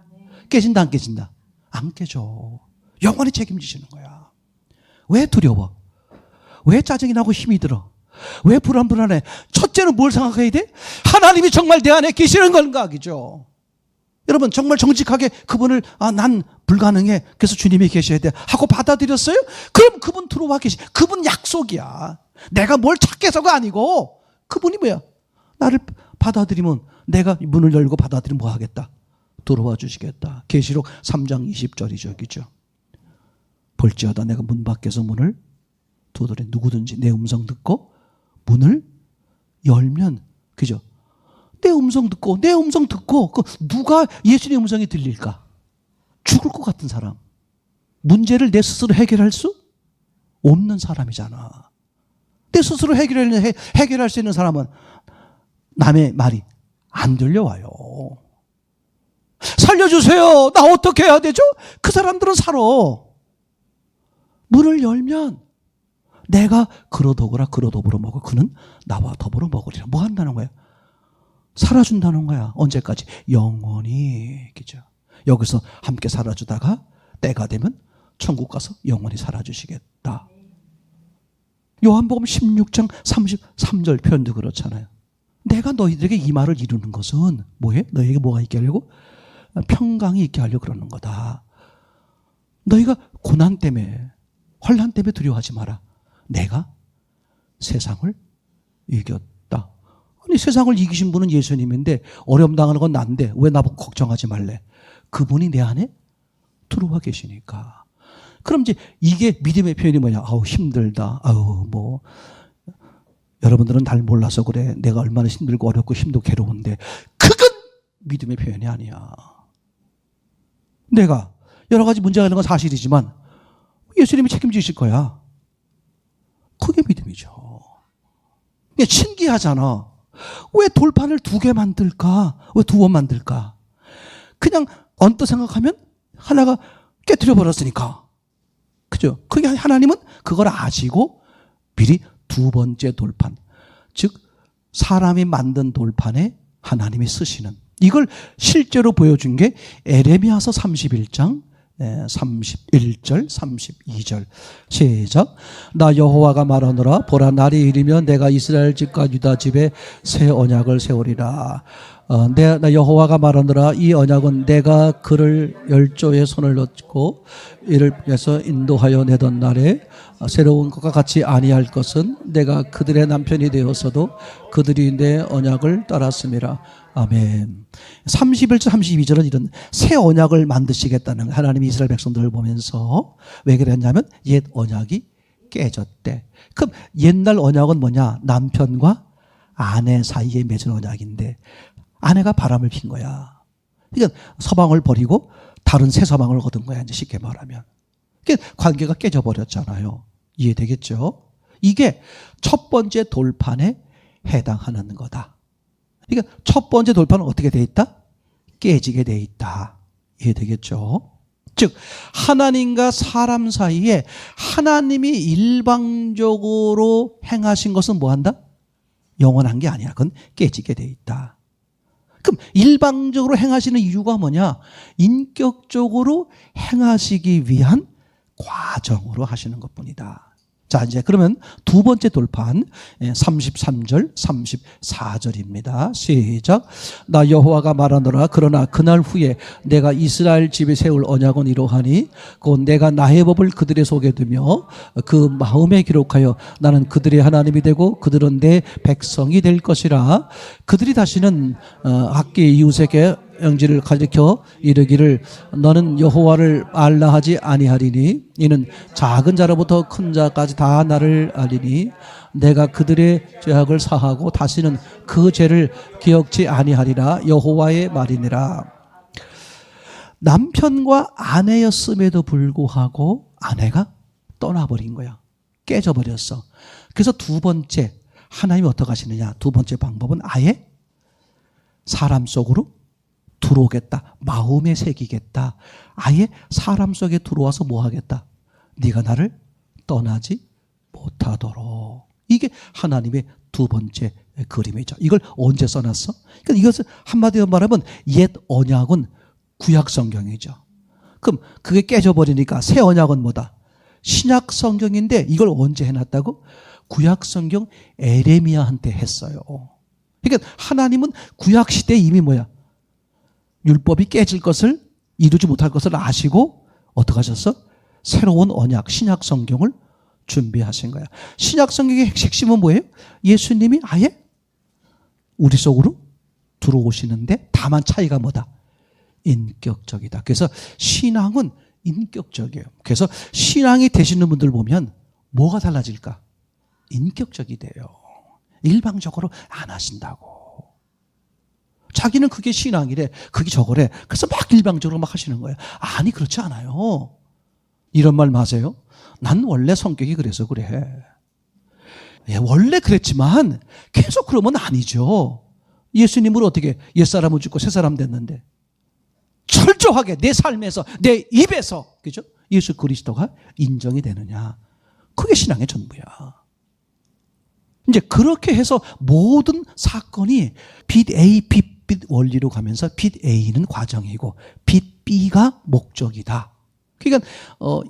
깨진다 안 깨진다? 안 깨져. 영원히 책임지시는 거야. 왜 두려워? 왜 짜증이 나고 힘이 들어? 왜 불안해? 첫째는 뭘 생각해야 돼? 하나님이 정말 내 안에 계시는 건가? 그죠? 여러분 정말 정직하게 그분을 난 불가능해. 그래서 주님이 계셔야 돼. 하고 받아들였어요? 그럼 그분 들어와 계시. 그분 약속이야. 내가 뭘 찾겠어가 아니고 그분이 뭐야? 나를 받아들이면 내가 문을 열고 받아들이면 뭐 하겠다? 들어와 주시겠다. 계시록 3장 20절이죠. 그죠? 볼지어다 내가 문 밖에서 문을 두드려 누구든지 내 음성 듣고 문을 열면, 그죠? 내 음성 듣고 그 누가 예수님의 음성이 들릴까? 죽을 것 같은 사람. 문제를 내 스스로 해결할 수 없는 사람이잖아. 내 스스로 해결할 수 있는 사람은 남의 말이 안 들려와요. 살려주세요. 나 어떻게 해야 되죠? 그 사람들은 살아. 문을 열면 내가 그러더구나 그러더불어 먹어. 그는 나와 더불어 먹으리라. 뭐 한다는 거야? 살아준다는 거야. 언제까지? 영원히. 그죠? 여기서 함께 살아주다가 때가 되면 천국 가서 영원히 살아주시겠다. 요한복음 16장 33절 표현도 그렇잖아요. 내가 너희들에게 이 말을 이루는 것은 뭐해? 너희에게 뭐가 있게 하려고? 평강이 있게 하려고 그러는 거다. 너희가 고난 때문에, 환난 때문에 두려워하지 마라. 내가 세상을 이겼다. 아니, 세상을 이기신 분은 예수님인데 어려움 당하는 건 난데 왜 나보고 걱정하지 말래? 그분이 내 안에 들어와 계시니까. 그럼 이제 이게 믿음의 표현이 뭐냐? 아우 힘들다. 아우 뭐 여러분들은 날 몰라서 그래. 내가 얼마나 힘들고 어렵고 힘들고 괴로운데 그건 믿음의 표현이 아니야. 내가 여러 가지 문제가 있는 건 사실이지만 예수님이 책임지실 거야. 그게 믿음이죠. 신기하잖아. 왜 돌판을 2개 만들까? 왜 2번 만들까? 그냥 언뜻 생각하면 하나가 깨뜨려 버렸으니까. 그죠? 그게 하나님은 그걸 아시고 미리 2번째 돌판, 즉 사람이 만든 돌판에 하나님이 쓰시는, 이걸 실제로 보여준 게 에레미야서 31장 31절 32절 시작. 나 여호와가 말하노라. 보라 날이 이르면 내가 이스라엘 집과 유다 집에 새 언약을 세우리라. 나 여호와가 말하노라. 이 언약은 내가 그를 열조의 손을 넣고 이를 위해서 인도하여 내던 날에 새로운 것과 같이 아니할 것은 내가 그들의 남편이 되었어도 그들이 내 언약을 따랐음이라. 아멘. 31절 32절은 이런 새 언약을 만드시겠다는 하나님이 이스라엘 백성들을 보면서 왜 그랬냐면 옛 언약이 깨졌대. 그럼 옛날 언약은 뭐냐? 남편과 아내 사이에 맺은 언약인데 아내가 바람을 핀 거야. 그러니까 서방을 버리고 다른 새 서방을 얻은 거야. 이제 쉽게 말하면. 그러니까 관계가 깨져버렸잖아요. 이해되겠죠? 이게 첫 번째 돌판에 해당하는 거다. 그러니까 첫 번째 돌판은 어떻게 돼 있다? 깨지게 돼 있다. 이해되겠죠? 즉 하나님과 사람 사이에 하나님이 일방적으로 행하신 것은 뭐한다? 영원한 게 아니야. 그건 깨지게 돼 있다. 그럼 일방적으로 행하시는 이유가 뭐냐? 인격적으로 행하시기 위한 과정으로 하시는 것뿐이다. 자, 이제 그러면 2번째 돌판 33절 34절입니다. 시작. 나 여호와가 말하노라. 그러나 그날 후에 내가 이스라엘 집에 세울 언약은 이러하니 곧 내가 나의 법을 그들의 속에 두며 그 마음에 기록하여 나는 그들의 하나님이 되고 그들은 내 백성이 될 것이라. 그들이 다시는 악기 이웃에게 영지를 가리켜 이르기를 너는 여호와를 알라 하지 아니하리니 이는 작은 자로부터 큰 자까지 다 나를 알리니 내가 그들의 죄악을 사하고 다시는 그 죄를 기억지 아니하리라. 여호와의 말이니라. 남편과 아내였음에도 불구하고 아내가 떠나버린 거야. 깨져버렸어. 그래서 2번째 하나님이 어떻게 하시느냐? 2번째 방법은 아예 사람 속으로 들어오겠다. 마음에 새기겠다. 아예 사람 속에 들어와서 뭐 하겠다? 네가 나를 떠나지 못하도록. 이게 하나님의 2번째 그림이죠. 이걸 언제 써놨어? 그러니까 이것을 한마디로 말하면 옛 언약은 구약 성경이죠. 그럼 그게 깨져버리니까 새 언약은 뭐다? 신약 성경인데 이걸 언제 해놨다고? 구약 성경 에레미야한테 했어요. 그러니까 하나님은 구약 시대에 이미 뭐야? 율법이 깨질 것을, 이루지 못할 것을 아시고 어떻게 하셨어? 새로운 언약, 신약 성경을 준비하신 거야. 신약 성경의 핵심은 뭐예요? 예수님이 아예 우리 속으로 들어오시는데 다만 차이가 뭐다? 인격적이다. 그래서 신앙은 인격적이에요. 그래서 신앙이 되시는 분들 보면 뭐가 달라질까? 인격적이 돼요. 일방적으로 안 하신다고. 자기는 그게 신앙이래, 그게 저거래. 그래서 막 일방적으로 막 하시는 거예요. 아니, 그렇지 않아요. 이런 말 마세요. 난 원래 성격이 그래서 그래. 예, 원래 그랬지만 계속 그러면 아니죠. 예수님을 어떻게 옛사람을 죽고 새사람 됐는데 철저하게 내 삶에서 내 입에서 그죠? 예수 그리스도가 인정이 되느냐. 그게 신앙의 전부야. 이제 그렇게 해서 모든 사건이 빚 A, 빚 B 원리로 가면서 빚 A는 과정이고 빚 B가 목적이다. 그러니까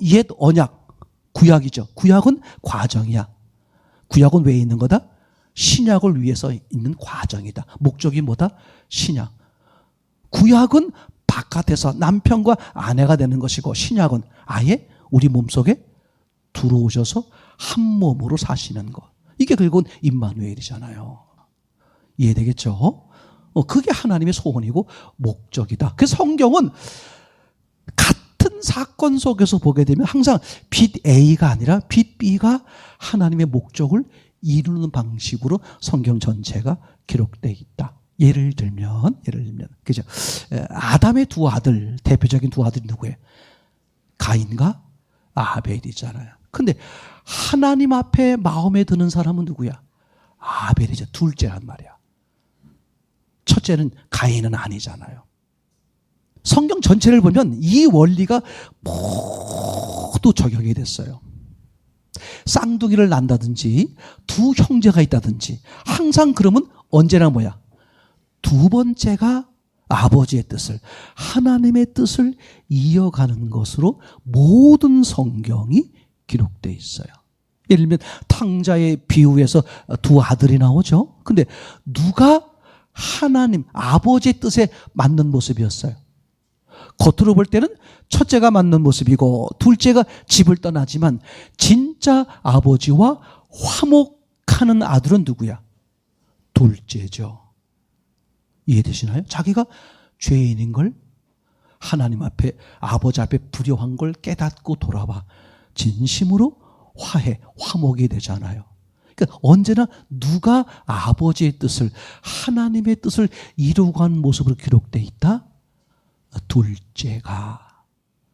옛 언약, 구약이죠. 구약은 과정이야. 구약은 왜 있는 거다? 신약을 위해서 있는 과정이다. 목적이 뭐다? 신약. 구약은 바깥에서 남편과 아내가 되는 것이고 신약은 아예 우리 몸속에 들어오셔서 한 몸으로 사시는 것. 이게 결국은 임마누엘이잖아요. 이해되겠죠? 그게 하나님의 소원이고 목적이다. 그래서 성경은 같은 사건 속에서 보게 되면 항상 빚 A가 아니라 빚 B가 하나님의 목적을 이루는 방식으로 성경 전체가 기록되어 있다. 예를 들면 그죠? 아담의 두 아들, 대표적인 두 아들이 누구예요? 가인과 아벨이잖아요. 근데 하나님 앞에 마음에 드는 사람은 누구야? 아벨이죠. 둘째란 말이야. 첫째는 가인은 아니잖아요. 성경 전체를 보면 이 원리가 모두 적용이 됐어요. 쌍둥이를 낳는다든지 두 형제가 있다든지 항상 그러면 언제나 뭐야? 두 번째가 아버지의 뜻을, 하나님의 뜻을 이어가는 것으로 모든 성경이 기록되어 있어요. 예를 들면 탕자의 비유에서 두 아들이 나오죠. 근데 누가 하나님, 아버지의 뜻에 맞는 모습이었어요? 겉으로 볼 때는 첫째가 맞는 모습이고 둘째가 집을 떠나지만 진짜 아버지와 화목하는 아들은 누구야? 둘째죠. 이해되시나요? 자기가 죄인인 걸 하나님 앞에, 아버지 앞에 불효한 걸 깨닫고 돌아와 진심으로 화목이 되잖아요. 그러니까 언제나 누가 아버지의 뜻을, 하나님의 뜻을 이루고 간 모습으로 기록되어 있다? 둘째가.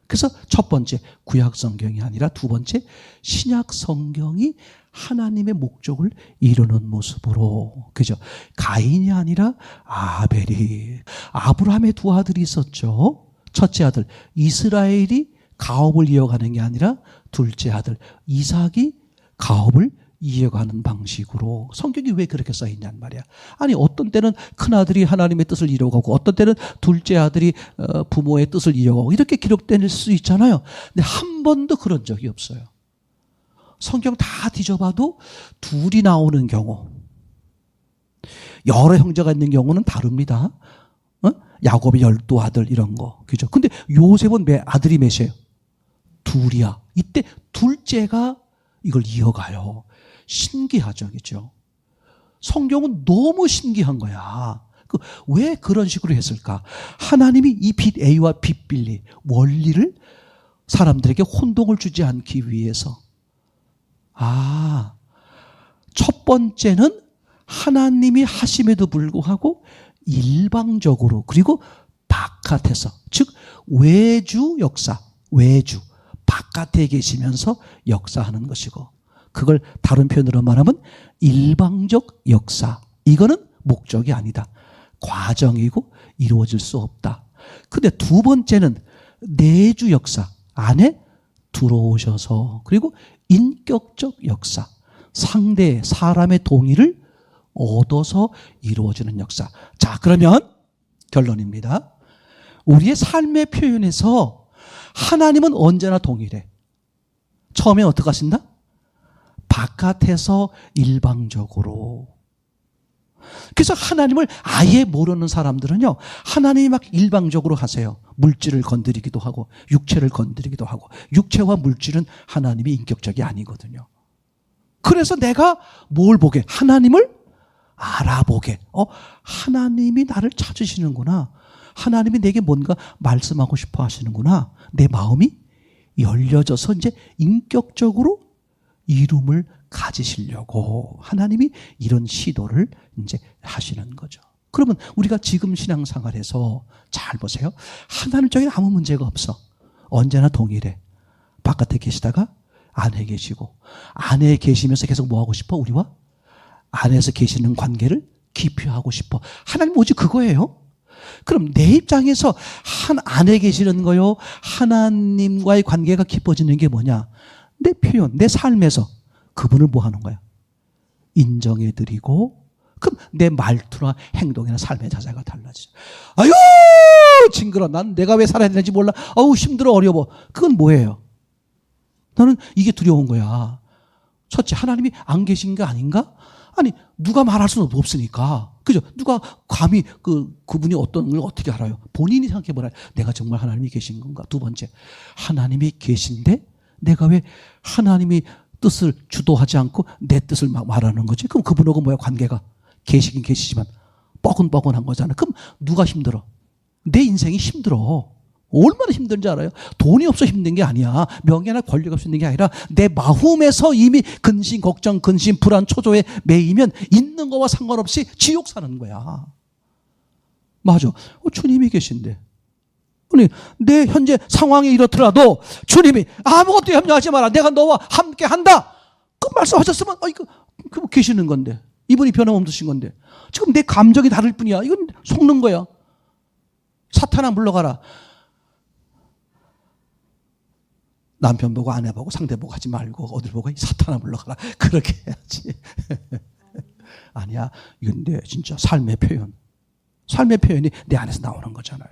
그래서 첫 번째 구약 성경이 아니라 두 번째 신약 성경이 하나님의 목적을 이루는 모습으로, 그죠? 가인이 아니라 아벨이. 아브라함의 두 아들이 있었죠. 첫째 아들 이스라엘이 가업을 이어가는 게 아니라 둘째 아들 이삭이 가업을 이어가는 방식으로 성경이 왜 그렇게 써 있냔 말이야. 아니 어떤 때는 큰아들이 하나님의 뜻을 이어가고 어떤 때는 둘째 아들이 부모의 뜻을 이어가고 이렇게 기록될 수 있잖아요. 근데 한 번도 그런 적이 없어요. 성경 다 뒤져봐도 둘이 나오는 경우, 여러 형제가 있는 경우는 다릅니다. 야곱의 12아들 이런 거, 그죠? 근데 요셉은 아들이 몇이에요? 둘이야. 이때 둘째가 이걸 이어가요. 신기하죠, 그죠? 성경은 너무 신기한 거야. 왜 그런 식으로 했을까? 하나님이 이 빚 A와 빚 B 원리를 사람들에게 혼동을 주지 않기 위해서. 첫 번째는 하나님이 하심에도 불구하고 일방적으로, 그리고 바깥에서, 즉 외주 역사, 외주, 바깥에 계시면서 역사하는 것이고, 그걸 다른 표현으로 말하면 일방적 역사. 이거는 목적이 아니다. 과정이고 이루어질 수 없다. 근데 두 번째는 내주 역사 안에 들어오셔서, 그리고 인격적 역사, 상대 사람의 동의를 얻어서 이루어지는 역사. 자, 그러면 결론입니다. 우리의 삶의 표현에서 하나님은 언제나 동일해. 처음에 어떻게 하신다? 바깥에서 일방적으로. 그래서 하나님을 아예 모르는 사람들은요, 하나님이 막 일방적으로 하세요. 물질을 건드리기도 하고 육체를 건드리기도 하고, 육체와 물질은 하나님이 인격적이 아니거든요. 그래서 내가 뭘 보게? 하나님을 알아보게. 하나님이 나를 찾으시는구나. 하나님이 내게 뭔가 말씀하고 싶어 하시는구나. 내 마음이 열려져서 이제 인격적으로 이름을 가지시려고 하나님이 이런 시도를 이제 하시는 거죠. 그러면 우리가 지금 신앙생활에서 잘 보세요. 하나님적인 아무 문제가 없어. 언제나 동일해. 바깥에 계시다가 안에 계시고, 안에 계시면서 계속 뭐 하고 싶어? 우리와 안에서 계시는 관계를 기표하고 싶어. 하나님 오직 그거예요. 그럼 내 입장에서 안에 계시는 거요, 하나님과의 관계가 깊어지는 게 뭐냐? 내 표현, 내 삶에서 그분을 뭐 하는 거야? 인정해드리고, 그럼 내 말투나 행동이나 삶의 자세가 달라지죠. 아유, 징그러. 난 내가 왜 살아야 되는지 몰라. 아우, 힘들어, 어려워. 그건 뭐예요? 나는 이게 두려운 거야. 첫째, 하나님이 안 계신 게 아닌가? 아니, 누가 말할 수는 없으니까. 그죠? 누가 감히 그분이 어떤 걸 어떻게 알아요? 본인이 생각해 보라. 내가 정말 하나님이 계신 건가? 두 번째, 하나님이 계신데 내가 왜 하나님이 뜻을 주도하지 않고 내 뜻을 막 말하는 거지? 그럼 그분하고 뭐야, 관계가? 계시긴 계시지만 뻐근뻐근한 거잖아. 그럼 누가 힘들어? 내 인생이 힘들어. 얼마나 힘든지 알아요? 돈이 없어 힘든 게 아니야. 명예나 권리가 없어 힘든 게 아니라 내 마음에서 이미 근심, 걱정, 근심, 불안, 초조에 매이면 있는 거와 상관없이 지옥 사는 거야. 맞아. 주님이 계신데. 아니, 내 현재 상황이 이렇더라도 주님이 아무것도 염려하지 마라. 내가 너와 함께 한다. 그 말씀하셨으면 그 계시는 건데. 이분이 변함없으신 건데. 지금 내 감정이 다를 뿐이야. 이건 속는 거야. 사탄아 물러가라. 남편 보고 아내 보고 상대 보고 하지 말고 어딜 보고 사탄아 물러가라. 그렇게 해야지. 아니야. 이건 내 진짜 삶의 표현. 삶의 표현이 내 안에서 나오는 거잖아요.